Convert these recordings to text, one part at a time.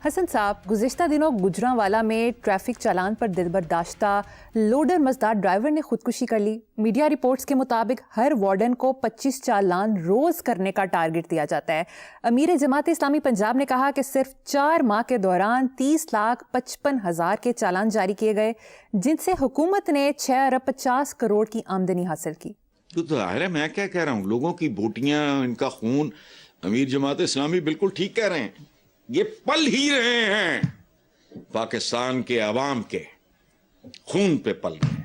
حسن صاحب، گزشتہ دنوں گجرانوالا میں ٹریفک چالان پر دل برداشتہ لوڈر مزدار ڈرائیور نے خودکشی کر لی۔ میڈیا رپورٹس کے مطابق ہر وارڈن کو 25 چالان روز کرنے کا ٹارگٹ دیا جاتا ہے۔ امیر جماعت اسلامی پنجاب نے کہا کہ صرف 4 ماہ کے دوران 30,55,000 کے چالان جاری کیے گئے، جن سے حکومت نے 6.50 ارب کی آمدنی حاصل کی۔ تو ظاہر ہے، میں کیا کہہ رہا ہوں، لوگوں کی بوٹیاں، ان کا خون، امیر جماعت اسلامی بالکل ٹھیک کہہ رہے ہیں، یہ پل ہی رہے ہیں پاکستان کے عوام کے خون پہ پل گئے۔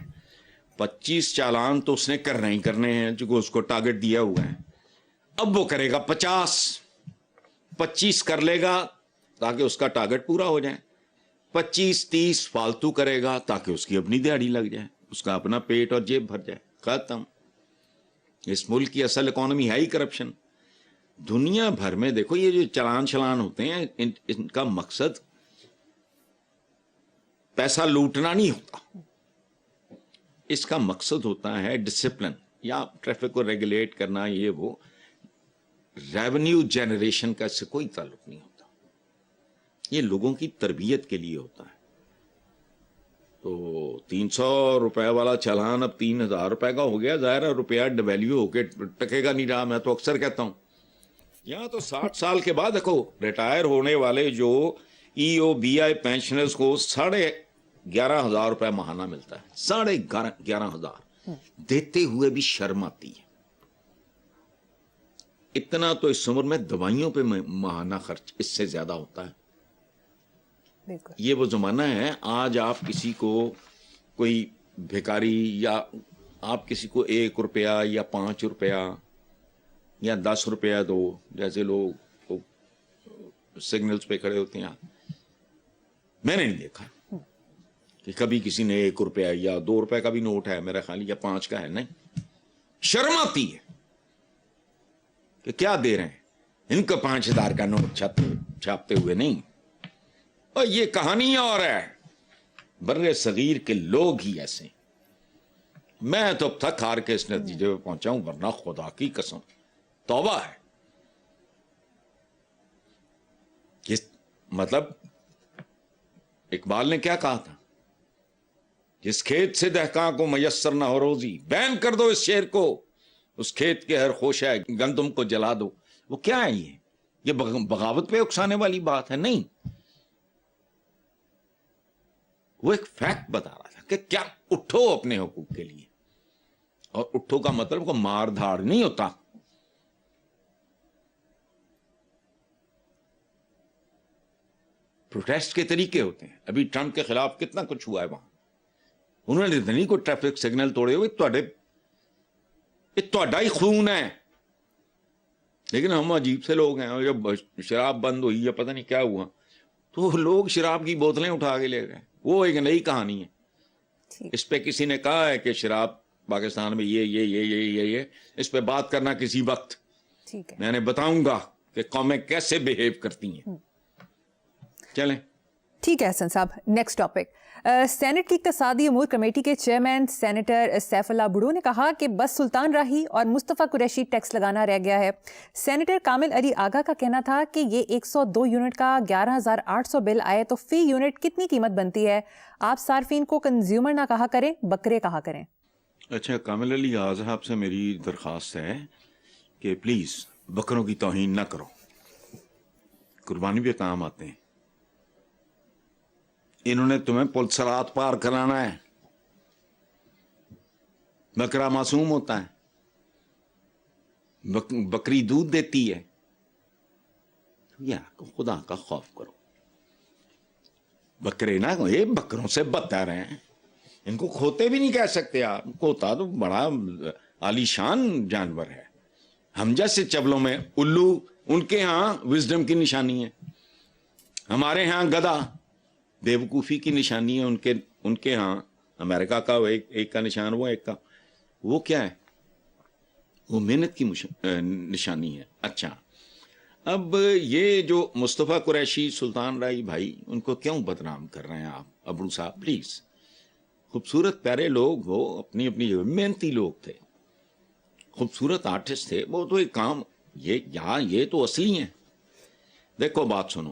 25 چالان تو اس نے کرنا ہی کرنے ہیں، جو اس کو ٹارگٹ دیا ہوا ہے۔ اب وہ کرے گا 25 کر لے گا تاکہ اس کا ٹارگٹ پورا ہو جائے، 25-30 فالتو کرے گا تاکہ اس کی اپنی دیہڑی لگ جائے، اس کا اپنا پیٹ اور جیب بھر جائے۔ ختم۔ اس ملک کی اصل اکانومی ہے ہی کرپشن۔ دنیا بھر میں دیکھو، یہ جو چلان ہوتے ہیں، ان کا مقصد پیسہ لوٹنا نہیں ہوتا، اس کا مقصد ہوتا ہے ڈسپلن یا ٹریفک کو ریگولیٹ کرنا، یہ وہ ریونیو جنریشن کا اس سے کوئی تعلق نہیں ہوتا، یہ لوگوں کی تربیت کے لیے ہوتا ہے۔ تو 300 روپے والا چالان اب 3,000 روپے کا ہو گیا، ظاہر ہے روپیہ ڈیویلیو ہو کے ٹکے گا نہیں رہا۔ میں تو اکثر کہتا ہوں، یہاں تو 60 سال کے بعد دیکھو ریٹائر ہونے والے جو ای او بی آئی پینشنرز کو 11,500 روپے ماہانہ ملتا ہے، 11,500 دیتے ہوئے بھی شرم آتی ہے۔ اتنا تو اس عمر میں دوائیوں پہ ماہانہ خرچ اس سے زیادہ ہوتا ہے۔ یہ وہ زمانہ ہے، آج آپ کسی کو کوئی بھیکاری یا آپ کسی کو 1 روپیہ یا 5 روپیہ یا 10 روپیہ دو، جیسے لوگ سگنلز پہ کھڑے ہوتے ہیں، میں نے نہیں دیکھا کہ کبھی کسی نے 1 روپیہ یا 2 روپے کا بھی نوٹ ہے میرا خیال، یا 5 کا ہے، نہیں۔ شرم آتی ہے کہ کیا دے رہے ہیں، ان کو 5,000 کا نوٹ چھاپتے ہوئے نہیں۔ اور یہ کہانی اور ہے، بر صغیر کے لوگ ہی ایسے ہیں۔ میں تو اب تک ہار کے اس نتیجے پہ پہنچا ہوں، ورنہ خدا کی قسم توبہ ہے۔ مطلب اقبال نے کیا کہا تھا، جس کھیت سے دہقاں کو میسر نہ ہو روزی، بین کر دو اس شعر کو، اس کھیت کے ہر خوشہ گندم کو جلا دو۔ وہ کیا ہے، یہ بغاوت پہ اکسانے والی بات ہے؟ نہیں، وہ ایک فیکٹ بتا رہا تھا کہ کیا اٹھو اپنے حقوق کے لیے، اور اٹھو کا مطلب کو مار دھاڑ نہیں ہوتا۔ پروٹیسٹ کے طریقے ہوتے ہیں۔ ابھی ٹرمپ کے خلاف کتنا کچھ ہوا ہے وہاں، انہوں نے نہیں کوئی ٹریفک سگنل توڑے ہوئے، تہاڈا ہی خون ہے۔ لیکن ہم عجیب سے لوگ ہیں، اور جب شراب بند ہوئی یا پتہ نہیں کیا ہوا تو لوگ شراب کی بوتلیں اٹھا کے لے گئے۔ وہ ایک نئی کہانی ہے، اس پہ کسی نے کہا ہے کہ شراب پاکستان میں یہ اس پہ بات کرنا کسی وقت، میں نے بتاؤں گا کہ قومیں کیسے بیہیو کرتی ہیں۔ چلیں ٹھیک ہے حسن صاحب، نیکسٹ ٹاپک۔ سینٹ کی اقتصادی امور کمیٹی کے چیئرمین سینیٹر سیف اللہ بڑو نے کہا کہ بس سلطان راہی اور مصطفیٰ قریشی ٹیکس لگانا رہ گیا ہے۔ سینیٹر کامل علی آغا کا کہنا تھا کہ یہ 102 یونٹ کا 11,800 بل آئے تو فی یونٹ کتنی قیمت بنتی ہے؟ آپ صارفین کو کنزیومر نہ کہا کریں، بکرے کہا کریں۔ اچھا، کامل علی آغا صاحب سے میری درخواست ہے کہ پلیز بکروں کی توہین نہ کرو، قربانی پہ کام آتے ہیں۔ انہوں نے تمہیں پلسرات پار کرانا ہے، بکرا معصوم ہوتا ہے، بکری دودھ دیتی ہے، یا خدا کا خوف کرو۔ بکرے نہ، یہ بکروں سے بدتر ہیں، ان کو کھوتے بھی نہیں کہہ سکتے آپ، کھوتا تو بڑا عالی شان جانور ہے۔ ہم جیسے چبلوں میں الو، ان کے ہاں وزڈم کی نشانی ہے، ہمارے ہاں گدھا بیوقوفی کی نشانی ہے، ان کے ہاں امریکہ کا ایک کا نشان، وہ کیا ہے، وہ محنت کی نشانی ہے۔ اچھا، اب یہ جو مصطفیٰ قریشی، سلطان راہی بھائی، ان کو کیوں بدنام کر رہے ہیں آپ؟ ابڑو صاحب پلیز، خوبصورت پیارے لوگ، وہ اپنی محنتی لوگ تھے، خوبصورت آرٹسٹ تھے، وہ تو ایک کام، یہ تو اصلی ہیں۔ دیکھو بات سنو،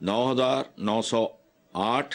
9,908,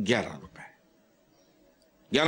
11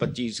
25,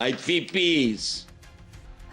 IPPs?